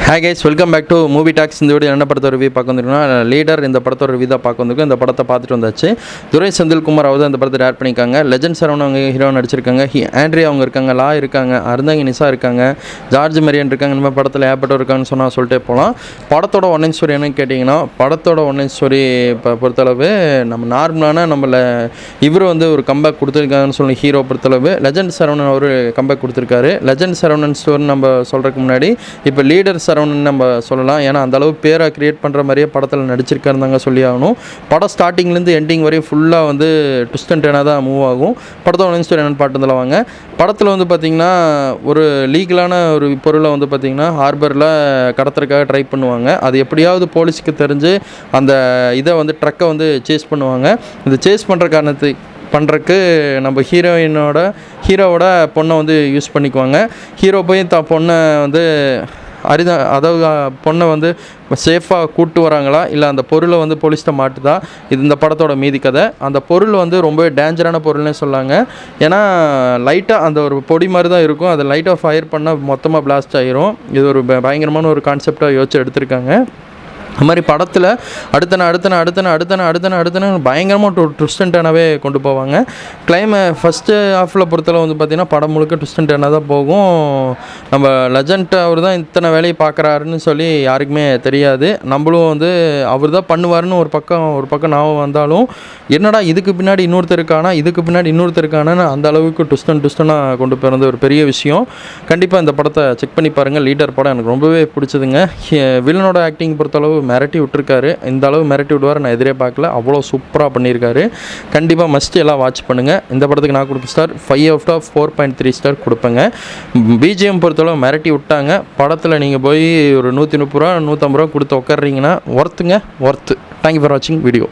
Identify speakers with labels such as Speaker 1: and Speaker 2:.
Speaker 1: Hi guys, welcome back to movie talks. இந்த video என்ன படத்தோட ரிவ்யூ பார்க்க வந்துருக்கோம்னா லீடர் இந்த படத்தோட ரிவ்யூ தான் பார்க்க வந்திருக்கோம். இந்த படத்தை பார்த்துட்டு வந்தாச்சு. துரை செந்தில்குமார் அவர் தான் இந்த படத்தை டேரக்ட் பண்ணியிருக்காங்க. லெஜண்ட் சரவணன் அவங்க ஹீரோ நடிச்சிருக்காங்க. ஆண்ட்ரியா அவங்க இருக்காங்க, லா இருக்காங்க, அருந்தாங்கி நிசா இருக்காங்க, ஜார்ஜ் மரியன் இருக்காங்க. இந்த மாதிரி படத்தில் ஏற்பட்டோ இருக்காங்கன்னு சொன்னால் சொல்லிட்டே போகலாம். படத்தோட ஒன்லைன் ஸ்டோரி என்னன்னு கேட்டிங்கன்னா, படத்தோட ஒன்லைன் ஸ்டோரி பொறுத்தளவு நம்ம நார்மலான நம்மள இவர் வந்து ஒரு கம்பேக் கொடுத்துருக்காங்கன்னு சொல்லி ஹீரோ பொறுத்தளவு லெஜண்ட் சரவணன் அவர் கம்பேக் கொடுத்துருக்காரு. லெஜண்ட் சரவணன் ஸ்டோரி நம்ம சொல்கிறதுக்கு முன்னாடி இப்போ லீடர் சரவணன் நம்ம சொல்லலாம். ஏன்னா அந்தளவு பேரை க்ரியேட் பண்ணுற மாதிரியே படத்தில் நடிச்சிருக்காருந்தாங்க சொல்லி ஆகணும். படம் ஸ்டார்டிங்லேருந்து எண்டிங் வரையும் ஃபுல்லாக வந்து ட்விஸ்ட் அண்ட் டர்னாக தான் மூவ் ஆகும். படத்தோட ஒன்லைன் ஸ்டோரி என்னென்னு பாட்டுல வாங்க. படத்தில் வந்து பார்த்திங்கன்னா ஒரு லீகலான ஒரு பொருளை வந்து பார்த்திங்கன்னா ஹார்பரில் கடத்துறதுக்காக ட்ரை பண்ணுவாங்க. அது எப்படியாவது போலீஸுக்கு தெரிஞ்சு அந்த இதை வந்து ட்ரக்கை வந்து சேஸ் பண்ணுவாங்க. இந்த சேஸ் பண்ணுற பண்ணுறக்கு நம்ம ஹீரோவோட பொண்ணை வந்து யூஸ் பண்ணிக்குவாங்க. ஹீரோ போய் பொண்ணை வந்து அதாவது பொண்ணை வந்து சேஃபாக கூப்பிட்டு வராங்களா இல்லை அந்த பொருளை வந்து போலீஸ்கிட்ட மாட்டுதா, இது இந்த படத்தோட மீதி கதை. அந்த பொருள் வந்து ரொம்ப டேஞ்சரான பொருள்னே சொல்லாங்க. ஏன்னா லைட்டாக அந்த ஒரு பொடி மாதிரி தான் இருக்கும். அதை லைட்டாக ஃபயர் பண்ணால் மொத்தமாக பிளாஸ்ட் ஆகிரும். இது ஒரு பயங்கரமான ஒரு கான்செப்டாக யோசிச்சு எடுத்திருக்காங்க. அது மாதிரி படத்தில் அடுத்தன பயங்கரமாக ட்விஸ்ட் அண்ட் டர்னாகவே கொண்டு போவாங்க. ஃபஸ்ட்டு ஹாஃபில் பொறுத்தளவு வந்து பார்த்திங்கன்னா படம் முழுக்க ட்விஸ்ட் அண்ட் டர்னாக தான் போகும். நம்ம லெஜண்ட் அவர் தான் இத்தனை வேலையை பார்க்குறாருன்னு சொல்லி யாருக்குமே தெரியாது. நம்மளும் வந்து அவர் தான் பண்ணுவார்னு ஒரு பக்கம் ஞாபகம் வந்தாலும் என்னடா இதுக்கு பின்னாடி இன்னொருத்தருக்கான அந்த அளவுக்கு ட்விஸ்டனாக கொண்டு போகிறது ஒரு பெரிய விஷயம். கண்டிப்பாக இந்த படத்தை செக் பண்ணி பாருங்கள். லீடர் படம் எனக்கு ரொம்பவே பிடிச்சதுங்க. வில்லனோட ஆக்டிங் பொறுத்தளவு மிரட்டி விட்டுருக்காரு. இந்த அளவு மிரட்டி விடுவார் நான் எதிரே பார்க்கல. அவ்வளோ சூப்பராக பண்ணியிருக்காரு. கண்டிப்பாக மஸ்ட் எல்லாம் வாட்ச் பண்ணுங்கள். இந்த படத்துக்கு நான் கொடுக்க ஸ்டார் 5/4.3 ஸ்டார் கொடுப்பேங்க. பிஜிஎம் பொறுத்தளவு மிரட்டி விட்டாங்க. படத்தில் நீங்கள் போய் ஒரு 130 ரூபா 150 ரூபா கொடுத்து உட்காடுறீங்கன்னா ஒர்த்துங்க. தேங்க்யூ ஃபார் வாட்சிங் வீடியோ.